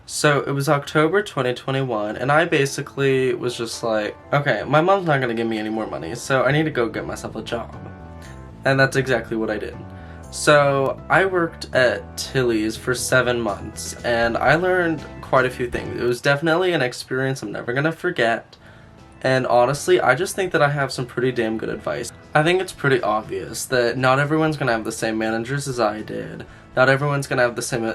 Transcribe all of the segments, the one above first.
So it was October 2021, and I basically was just like, okay, my mom's not gonna give me any more money, so I need to go get myself a job. And that's exactly what I did. So I worked at Tilly's for 7 months, and I learned quite a few things. It was definitely an experience I'm never gonna forget. And honestly, I just think that I have some pretty damn good advice. I think it's pretty obvious that not everyone's gonna have the same managers as I did. Not everyone's gonna have the same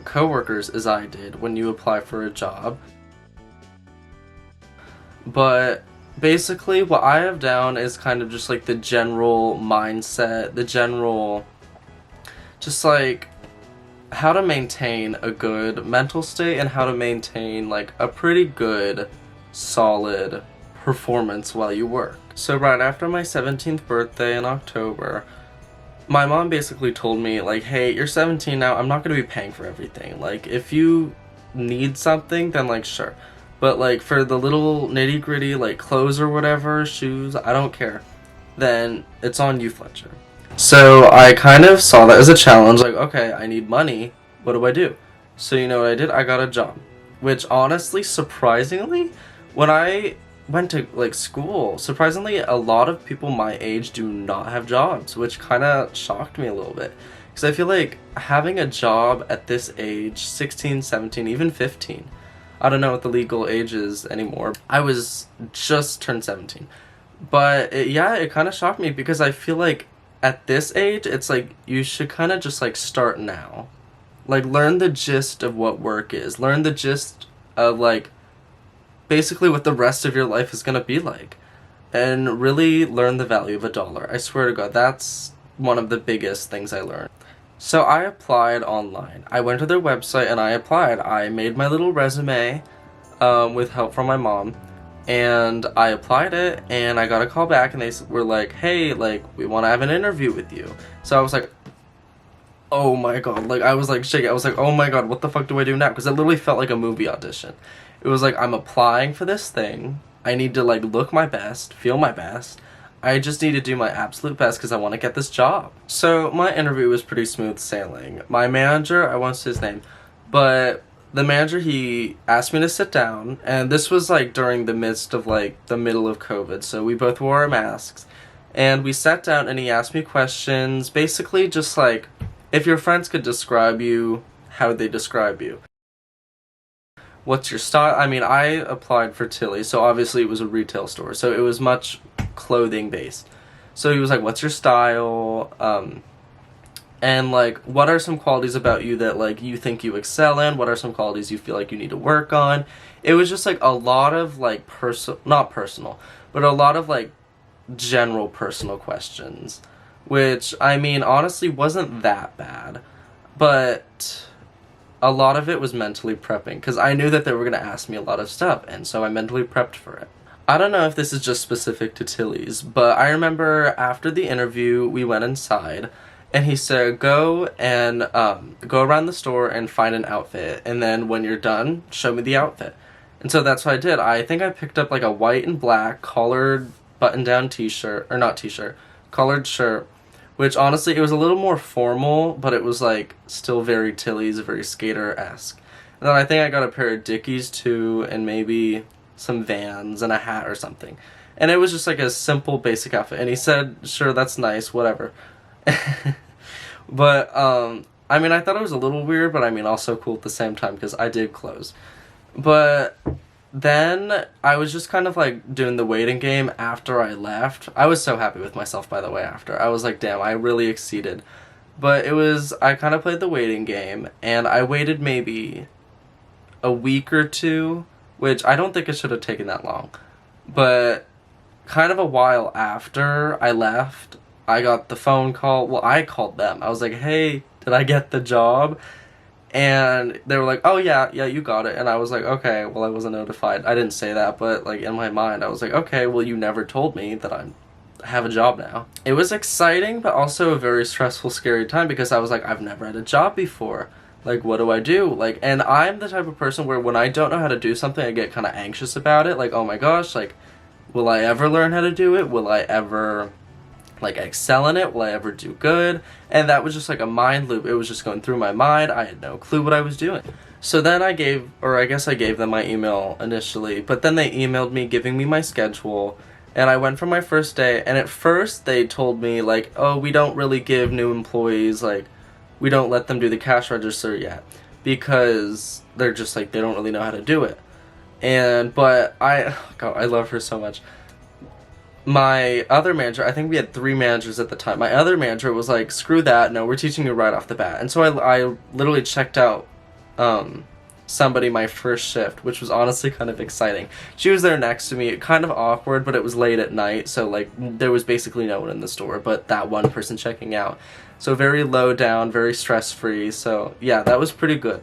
co-workers as I did when you apply for a job. But basically what I have down is kind of just like the general mindset, the general, just like how to maintain a good mental state and how to maintain like a pretty good, solid performance while you work. So right after my 17th birthday in October, my mom basically told me like, hey, you're 17 now, I'm not gonna be paying for everything. Like, if you need something, then like, sure. But like, for the little nitty gritty, like clothes or whatever, shoes, I don't care. Then it's on you, Fletcher. So I kind of saw that as a challenge, like, okay, I need money, what do I do? So you know what I did? I got a job. Which honestly, surprisingly, when I went to like school, surprisingly a lot of people my age do not have jobs, which kind of shocked me a little bit, because I feel like having a job at this age, 16, 17, even 15, I don't know what the legal age is anymore. I was just turned 17, but it kind of shocked me, because I feel like at this age it's like you should kind of just like start now, like learn the gist of what work is, learn the gist of like basically what the rest of your life is gonna be like, and really learn the value of a dollar. I swear to God, that's one of the biggest things I learned. So I applied online. I went to their website and I applied. I made my little resume with help from my mom, and I applied it, and I got a call back, and they were like, hey, like, we want to have an interview with you. So I was like, oh my God, like, I was like shaking. I was like, oh my God, what the fuck do I do now? Because it literally felt like a movie audition. It was like, I'm applying for this thing. I need to like look my best, feel my best. I just need to do my absolute best because I want to get this job. So my interview was pretty smooth sailing. My manager, I won't say his name, but the manager, he asked me to sit down, and this was like during the midst of like the middle of COVID, so we both wore our masks, and we sat down and he asked me questions, basically just like, if your friends could describe you, how would they describe you? What's your style? I mean, I applied for Tilly, so obviously it was a retail store, so it was much clothing based. So he was like, what's your style? And like, what are some qualities about you that like you think you excel in? What are some qualities you feel like you need to work on? It was just like a lot of like not personal, but a lot of like general personal questions, which I mean honestly wasn't that bad, but a lot of it was mentally prepping, because I knew that they were going to ask me a lot of stuff, and so I mentally prepped for it. I don't know if this is just specific to Tilly's, but I remember after the interview, we went inside, and he said, go and go around the store and find an outfit, and then when you're done, show me the outfit. And so that's what I did. I think I picked up like a white and black collared button-down t-shirt, or not t-shirt, collared shirt, which honestly, it was a little more formal, but it was like still very Tilly's, very skater-esque. And then I think I got a pair of Dickies too, and maybe some Vans and a hat or something. And it was just like a simple, basic outfit. And he said, sure, that's nice, whatever. But, I mean, I thought it was a little weird, but I mean, also cool at the same time, because I did clothes. But then I was just kind of like doing the waiting game after I left. I was so happy with myself, by the way, after. I was like, damn, I really exceeded. But I kind of played the waiting game, and I waited maybe a week or two, which I don't think it should have taken that long. But kind of a while after I left, I got the phone call. Well, I called them. I was like, hey, did I get the job? And they were like, oh yeah, you got it. And I was like, okay, well, I wasn't notified. I didn't say that, but like in my mind, I was like, okay, well, you never told me that I have a job now. It was exciting, but also a very stressful, scary time because I was like, I've never had a job before. Like, what do I do? Like, and I'm the type of person where when I don't know how to do something, I get kind of anxious about it. Like, oh my gosh, like, will I ever learn how to do it? Will I ever like excel in it? Will I ever do good? And that was just like a mind loop. It was just going through my mind. I had no clue what I was doing. So then I gave them my email initially, but then they emailed me giving me my schedule, and I went for my first day, and at first they told me like, oh, we don't really give new employees, like, we don't let them do the cash register yet because they're just like, they don't really know how to do it. But I love her so much. My other manager, I think we had 3 managers at the time. My other manager was like, screw that, no, we're teaching you right off the bat. And so I literally checked out somebody my first shift, which was honestly kind of exciting. She was there next to me, kind of awkward, but it was late at night, so like there was basically no one in the store but that one person checking out. So very low down, very stress-free, so yeah, that was pretty good.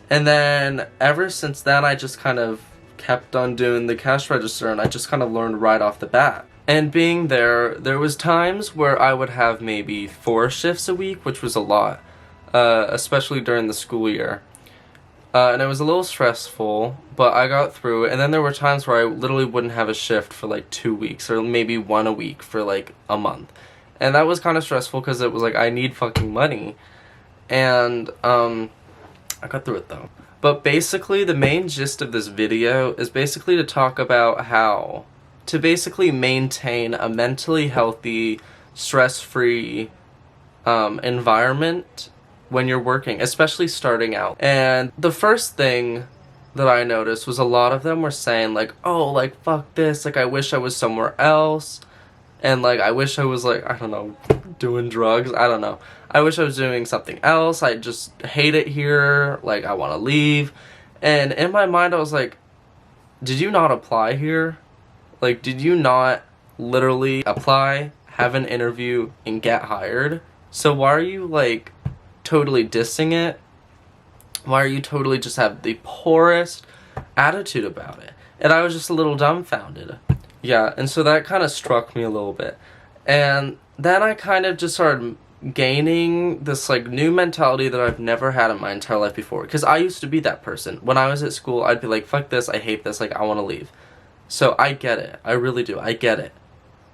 And then ever since then, I just kind of kept on doing the cash register, and I just kind of learned right off the bat. And being there was times where I would have maybe 4 shifts a week, which was a lot, especially during the school year. And it was a little stressful, but I got through it. And then there were times where I literally wouldn't have a shift for like 2 weeks, or maybe 1 a week for like a month. And that was kind of stressful because it was like, I need fucking money. And I got through it though. But basically, the main gist of this video is basically to talk about how to basically maintain a mentally healthy, stress-free environment when you're working, especially starting out. And the first thing that I noticed was a lot of them were saying like, oh, like, fuck this, like, I wish I was somewhere else. And like, I wish I was like, I don't know, doing drugs, I don't know. I wish I was doing something else. I just hate it here. Like, I want to leave. And in my mind, I was like, did you not apply here? Like, did you not literally apply, have an interview, and get hired? So why are you, like, totally dissing it? Why are you totally just have the poorest attitude about it? And I was just a little dumbfounded. Yeah, and so that kind of struck me a little bit. And then I kind of just started gaining this like new mentality that I've never had in my entire life before, because I used to be that person. When I was at school, I'd be like, fuck this, I hate this, like, I want to leave. So I get it, I really do, I get it.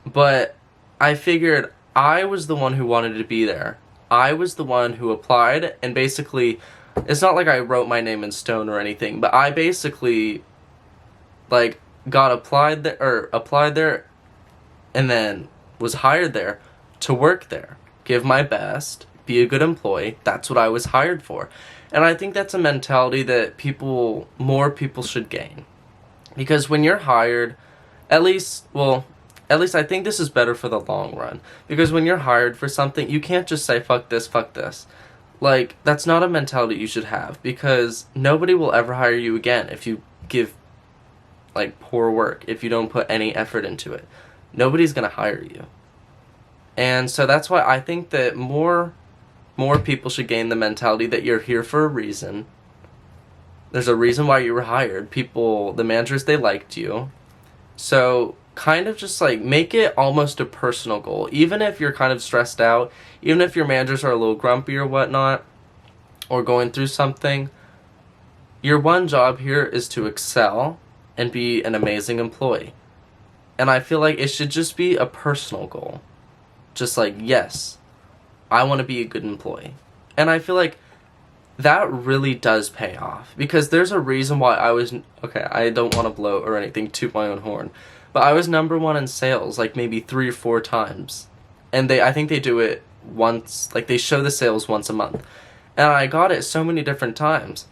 But I figured I was the one who wanted to be there. I was the one who applied, and basically, it's not like I wrote my name in stone or anything, but I basically like got applied there and then was hired there to work there. Give my best, be a good employee. That's what I was hired for. And I think that's a mentality that more people should gain. Because when you're hired, at least I think this is better for the long run. Because when you're hired for something, you can't just say, fuck this, fuck this. Like, that's not a mentality you should have. Because nobody will ever hire you again if you give, like, poor work. If you don't put any effort into it. Nobody's gonna hire you. And so that's why I think that more people should gain the mentality that you're here for a reason. There's a reason why you were hired. The managers, they liked you. So kind of just like make it almost a personal goal. Even if you're kind of stressed out, even if your managers are a little grumpy or whatnot, or going through something, your one job here is to excel and be an amazing employee. And I feel like it should just be a personal goal. Just like, yes, I want to be a good employee. And I feel like that really does pay off. Because there's a reason why I don't want to blow or anything, toot my own horn. But I was #1 in sales, like maybe 3 or 4 times. And I think they do it once, like they show the sales once a month. And I got it so many different times.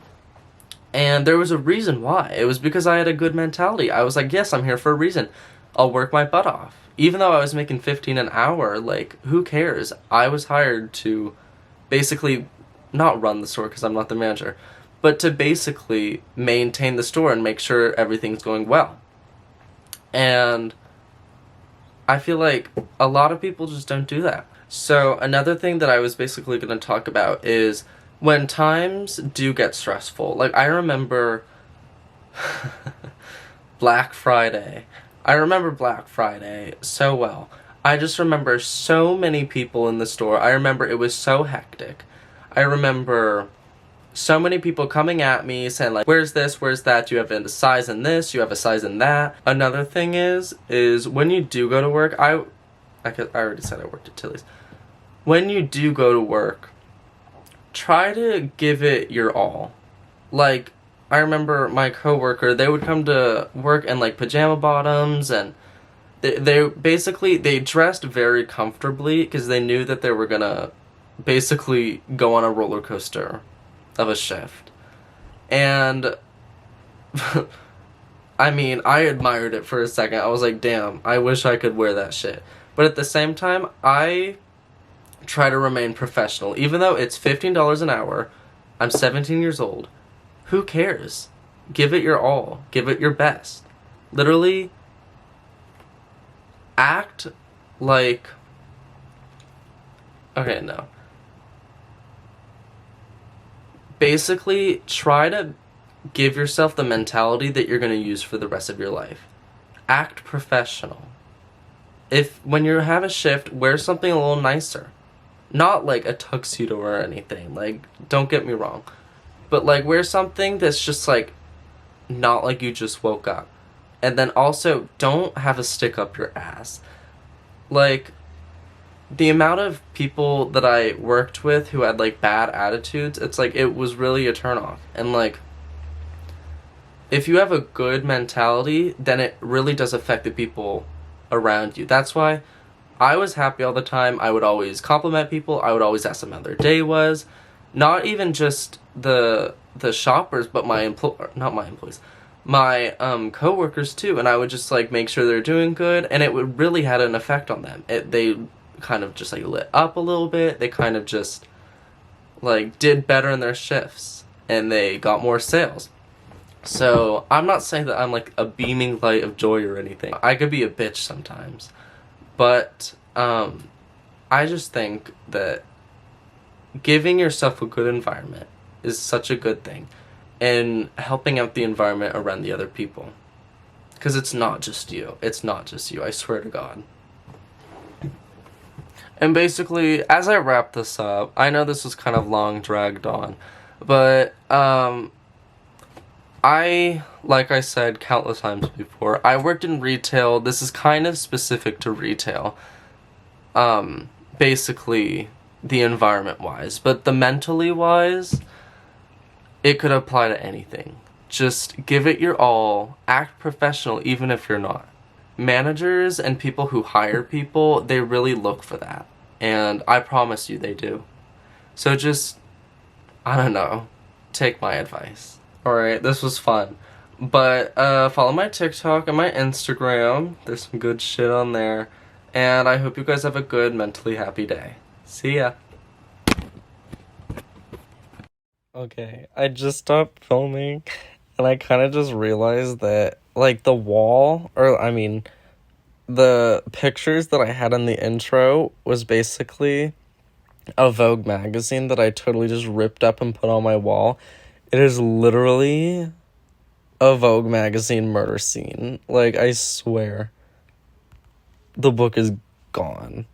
And there was a reason why. It was because I had a good mentality. I was like, yes, I'm here for a reason. I'll work my butt off. even though I was making 15 an hour, like, who cares? I was hired to basically not run the store because I'm not the manager, but to basically maintain the store and make sure everything's going well. And I feel like a lot of people just don't do that. So another thing that I was basically going to talk about is when times do get stressful. Like, I remember Black Friday. I remember Black Friday so well. I just remember so many people in the store. I remember it was so hectic. I remember so many people coming at me saying, like, where's this, where's that, you have a size in this, you have a size in that. Another thing is when you do go to work, I already said I worked at Tilly's. When you do go to work, try to give it your all. Like, I remember my coworker, they would come to work in, like, pajama bottoms, and they basically, they dressed very comfortably because they knew that they were gonna basically go on a roller coaster of a shift. And I mean, I admired it for a second. I was like, damn, I wish I could wear that shit. But at the same time, I try to remain professional. Even though it's $15 an hour, I'm 17 years old. Who cares? Give it your all. Give it your best. Literally, act like... Okay, no. Basically, try to give yourself the mentality that you're going to use for the rest of your life. Act professional. When you have a shift, wear something a little nicer. Not like a tuxedo or anything. Like, don't get me wrong. But, like, wear something that's just, like, not like you just woke up. And then also, don't have a stick up your ass. Like, the amount of people that I worked with who had, like, bad attitudes, it's like, it was really a turnoff. And, like, if you have a good mentality, then it really does affect the people around you. That's why I was happy all the time. I would always compliment people. I would always ask them how their day was. Not even just the shoppers, but my coworkers too. And I would just, like, make sure they're doing good, and it would really had an effect on them. They kind of just, like, lit up a little bit. They kind of just, like, did better in their shifts, and they got more sales. So I'm not saying that I'm, like, a beaming light of joy or anything. I could be a bitch sometimes, but I just think that giving yourself a good environment is such a good thing, and helping out the environment around the other people, because it's not just you. It's not just you, I swear to God. And basically, as I wrap this up, I know this was kind of long, dragged on, but like I said countless times before, I worked in retail. This is kind of specific to retail. Basically, the environment-wise, but the mentally-wise, it could apply to anything. Just give it your all, act professional even if you're not. Managers and people who hire people, they really look for that, and I promise you they do. So just, I don't know, take my advice. Alright, this was fun. But follow my TikTok and my Instagram. There's some good shit on there. And I hope you guys have a good, mentally happy day. See ya. Okay, I just stopped filming, and I kind of just realized that, like, the pictures that I had in the intro was basically a Vogue magazine that I totally just ripped up and put on my wall. It is literally a Vogue magazine murder scene. Like, I swear. The book is gone.